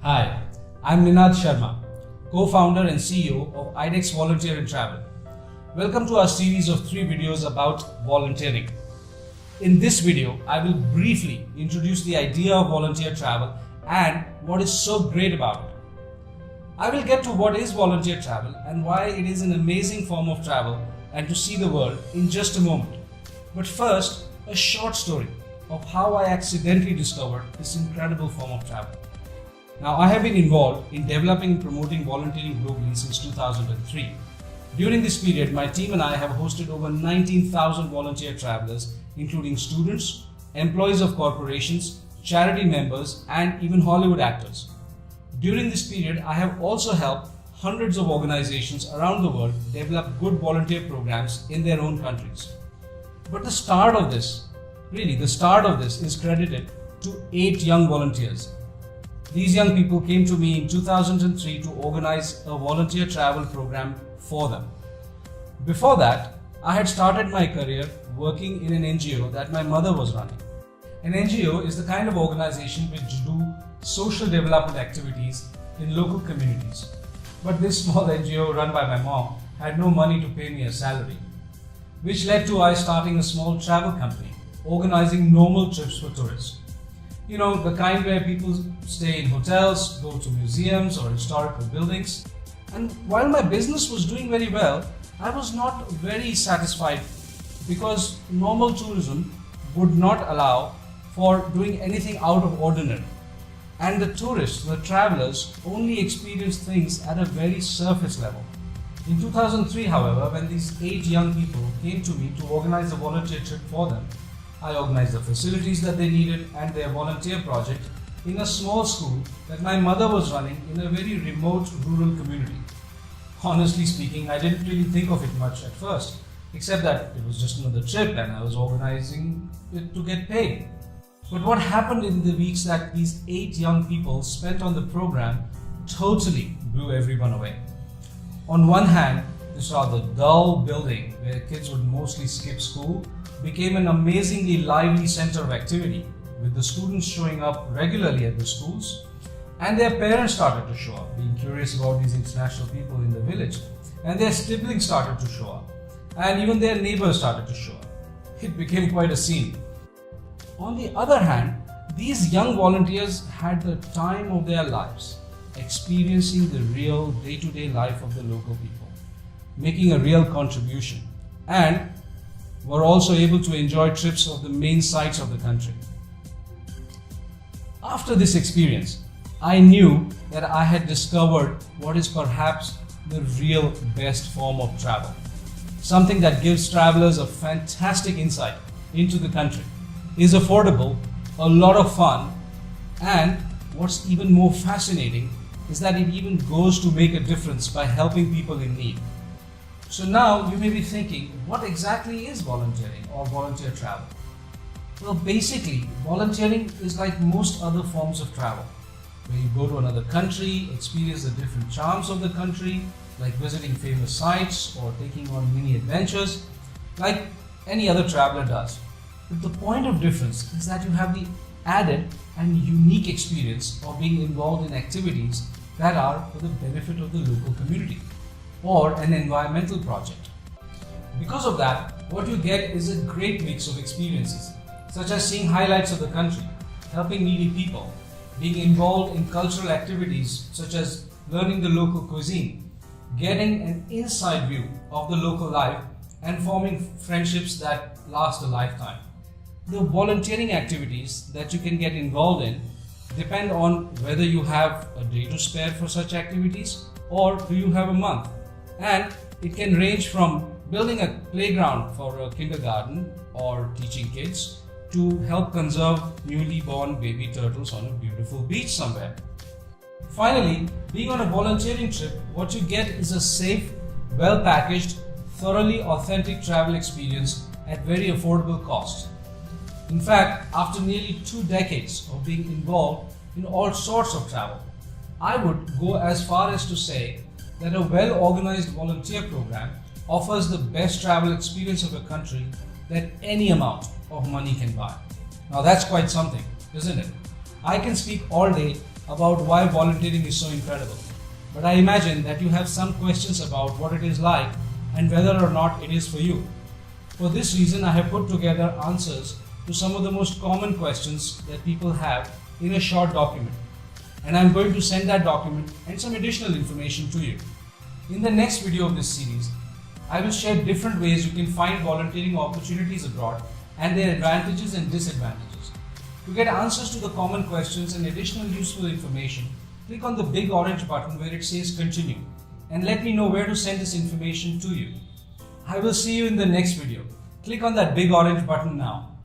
Hi, I'm Ninad Sharma, co-founder and CEO of IDEX Volunteer and Travel. Welcome to our series of 3 videos about volunteering. In this video, I will briefly introduce the idea of volunteer travel and what is so great about it. I will get to what is volunteer travel and why it is an amazing form of travel and to see the world in just a moment. But first, a short story of how I accidentally discovered this incredible form of travel. Now, I have been involved in developing and promoting volunteering globally since 2003. During this period, my team and I have hosted over 19,000 volunteer travelers, including students, employees of corporations, charity members, and even Hollywood actors. During this period, I have also helped hundreds of organizations around the world develop good volunteer programs in their own countries. But the start of this is credited to 8 young volunteers. These young people came to me in 2003 to organize a volunteer travel program for them. Before that, I had started my career working in an NGO that my mother was running. An NGO is the kind of organization which do social development activities in local communities. But this small NGO run by my mom had no money to pay me a salary, which led to I starting a small travel company, organizing normal trips for tourists. You know, the kind where people stay in hotels, go to museums or historical buildings. And while my business was doing very well, I was not very satisfied because normal tourism would not allow for doing anything out of ordinary. And the tourists, the travelers, only experience things at a very surface level. In 2003, however, when these 8 young people came to me to organize a volunteer trip for them, I organized the facilities that they needed and their volunteer project in a small school that my mother was running in a very remote rural community. Honestly speaking, I didn't really think of it much at first, except that it was just another trip and I was organizing it to get paid. But what happened in the weeks that these 8 young people spent on the program totally blew everyone away. On one hand, this rather dull building where kids would mostly skip school became an amazingly lively center of activity, with the students showing up regularly at the schools, and their parents started to show up, being curious about these international people in the village, and their siblings started to show up, and even their neighbors started to show up. It became quite a scene. On the other hand, these young volunteers had the time of their lives, experiencing the real day-to-day life of the local people, making a real contribution, and were also able to enjoy trips of the main sites of the country. After this experience, I knew that I had discovered what is perhaps the real best form of travel. Something that gives travelers a fantastic insight into the country, is affordable, a lot of fun, and what's even more fascinating is that it even goes to make a difference by helping people in need. So now you may be thinking, what exactly is volunteering or volunteer travel? Well, basically, volunteering is like most other forms of travel, where you go to another country, experience the different charms of the country, like visiting famous sites or taking on mini adventures, like any other traveler does. But the point of difference is that you have the added and unique experience of being involved in activities that are for the benefit of the local community or an environmental project. Because of that, what you get is a great mix of experiences, such as seeing highlights of the country, helping needy people, being involved in cultural activities such as learning the local cuisine, getting an inside view of the local life, and forming friendships that last a lifetime. The volunteering activities that you can get involved in depend on whether you have a day to spare for such activities or do you have a month. And it can range from building a playground for a kindergarten or teaching kids to help conserve newly born baby turtles on a beautiful beach somewhere. Finally, being on a volunteering trip, what you get is a safe, well-packaged, thoroughly authentic travel experience at very affordable cost. In fact, after nearly 2 decades of being involved in all sorts of travel, I would go as far as to say that a well-organized volunteer program offers the best travel experience of a country that any amount of money can buy. Now that's quite something, isn't it? I can speak all day about why volunteering is so incredible. But I imagine that you have some questions about what it is like and whether or not it is for you. For this reason, I have put together answers to some of the most common questions that people have in a short document. And I'm going to send that document and some additional information to you. In the next video of this series, I will share different ways you can find volunteering opportunities abroad and their advantages and disadvantages. To get answers to the common questions and additional useful information, click on the big orange button where it says continue and let me know where to send this information to you. I will see you in the next video. Click on that big orange button now.